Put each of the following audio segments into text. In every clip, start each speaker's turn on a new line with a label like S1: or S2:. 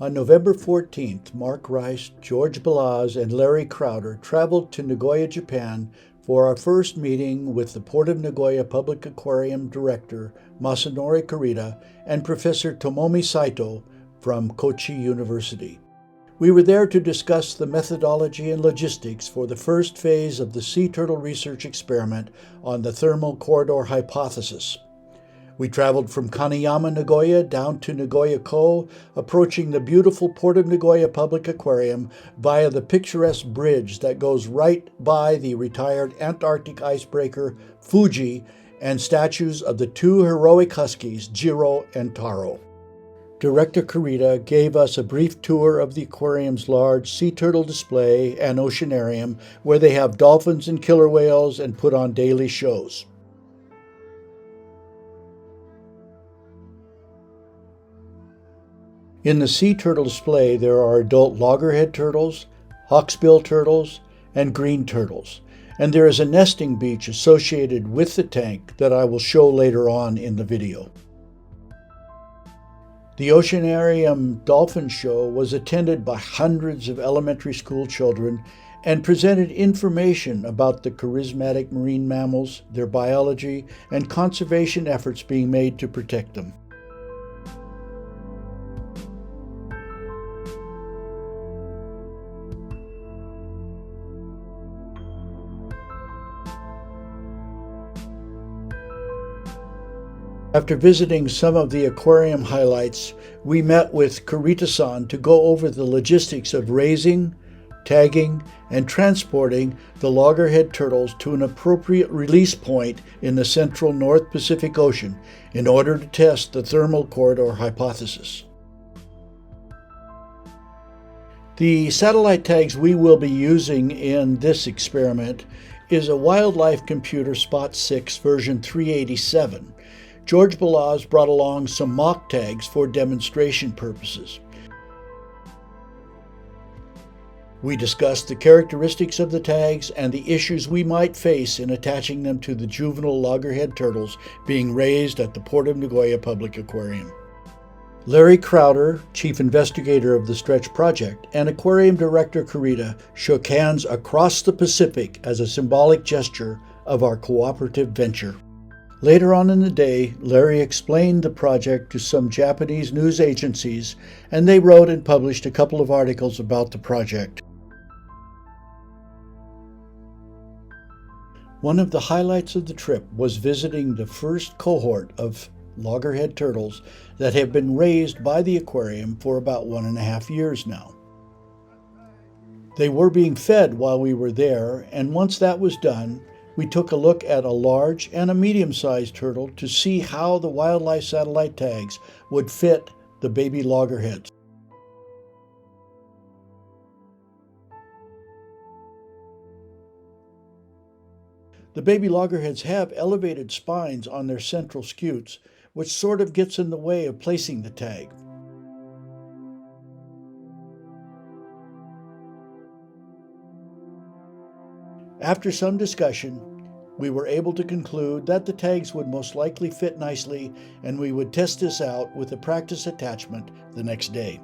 S1: On November 14th, Mark Rice, George Balaz, and Larry Crowder traveled to Nagoya, Japan for our first meeting with the Port of Nagoya Public Aquarium Director Masanori Kurita and Professor Tomomi Saito from Kochi University. We were there to discuss the methodology and logistics for the first phase of the sea turtle research experiment on the thermal corridor hypothesis. We traveled from Kaneyama, Nagoya down to Nagoya-ko, approaching the beautiful Port of Nagoya Public Aquarium via the picturesque bridge that goes right by the retired Antarctic icebreaker Fuji and statues of the two heroic huskies, Jiro and Taro. Director Kurita gave us a brief tour of the aquarium's large sea turtle display and oceanarium, where they have dolphins and killer whales and put on daily shows. In the sea turtle display, there are adult loggerhead turtles, hawksbill turtles, and green turtles, and there is a nesting beach associated with the tank that I will show later on in the video. The Oceanarium Dolphin Show was attended by hundreds of elementary school children and presented information about the charismatic marine mammals, their biology, and conservation efforts being made to protect them. After visiting some of the aquarium highlights, we met with Kurita-san to go over the logistics of raising, tagging, and transporting the loggerhead turtles to an appropriate release point in the central North Pacific Ocean in order to test the thermal corridor hypothesis. The satellite tags we will be using in this experiment is a Wildlife Computer Spot 6 version 387. George Balaz brought along some mock tags for demonstration purposes. We discussed the characteristics of the tags and the issues we might face in attaching them to the juvenile loggerhead turtles being raised at the Port of Nagoya Public Aquarium. Larry Crowder, chief investigator of the Stretch Project, and aquarium director Kurita shook hands across the Pacific as a symbolic gesture of our cooperative venture. Later on in the day, Larry explained the project to some Japanese news agencies, and they wrote and published a couple of articles about the project. One of the highlights of the trip was visiting the first cohort of loggerhead turtles that have been raised by the aquarium for about 1.5 years now. They were being fed while we were there, and once that was done, we took a look at a large and a medium-sized turtle to see how the wildlife satellite tags would fit the baby loggerheads. The baby loggerheads have elevated spines on their central scutes, which sort of gets in the way of placing the tag. After some discussion, we were able to conclude that the tags would most likely fit nicely, and we would test this out with a practice attachment the next day.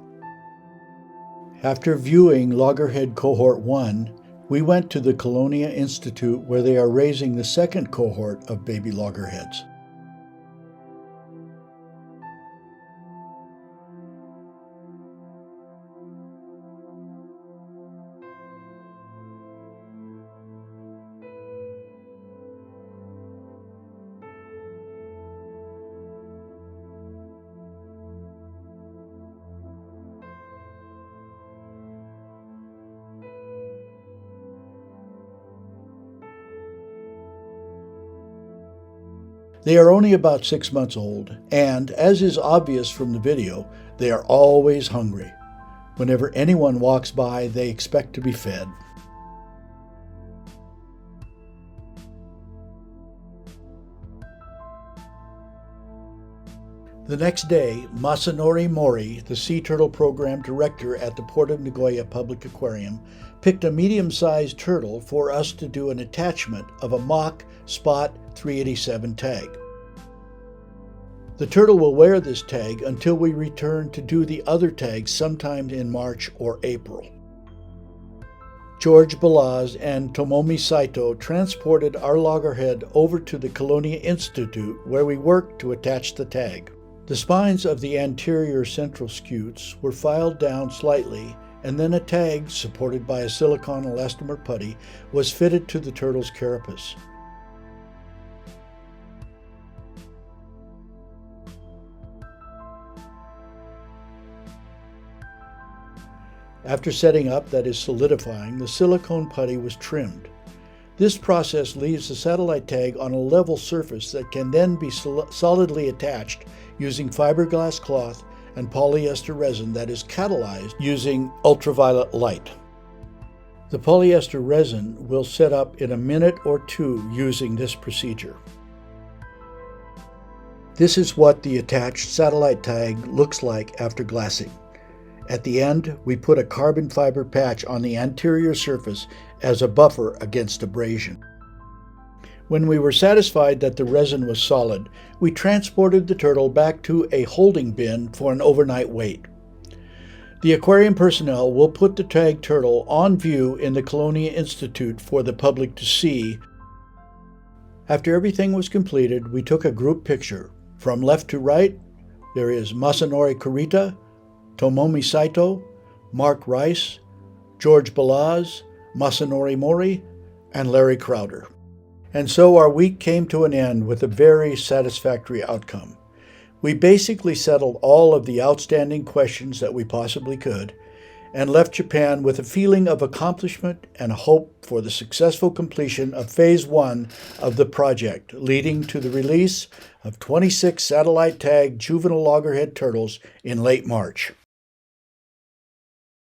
S1: After viewing Loggerhead Cohort 1, we went to the Colonia Institute where they are raising the second cohort of baby loggerheads. They are only about 6 months old, and, as is obvious from the video, they are always hungry. Whenever anyone walks by, they expect to be fed. The next day, Masanori Mori, the Sea Turtle Program Director at the Port of Nagoya Public Aquarium, picked a medium-sized turtle for us to do an attachment of a mock Spot 387 tag. The turtle will wear this tag until we return to do the other tags sometime in March or April. George Balaz and Tomomi Saito transported our loggerhead over to the Colonia Institute, where we worked to attach the tag. The spines of the anterior central scutes were filed down slightly, and then a tag, supported by a silicone elastomer putty, was fitted to the turtle's carapace. After setting up, that is solidifying, the silicone putty was trimmed. This process leaves the satellite tag on a level surface that can then be solidly attached using fiberglass cloth and polyester resin that is catalyzed using ultraviolet light. The polyester resin will set up in a minute or two using this procedure. This is what the attached satellite tag looks like after glassing. At the end, we put a carbon fiber patch on the anterior surface as a buffer against abrasion. When we were satisfied that the resin was solid, we transported the turtle back to a holding bin for an overnight wait. The aquarium personnel will put the tagged turtle on view in the Colonia Institute for the public to see. After everything was completed, we took a group picture. From left to right, there is Masanori Kurita, Tomomi Saito, Mark Rice, George Balaz, Masanori Mori, and Larry Crowder. And so our week came to an end with a very satisfactory outcome. We basically settled all of the outstanding questions that we possibly could, and left Japan with a feeling of accomplishment and hope for the successful completion of Phase 1 of the project, leading to the release of 26 satellite-tagged juvenile loggerhead turtles in late March.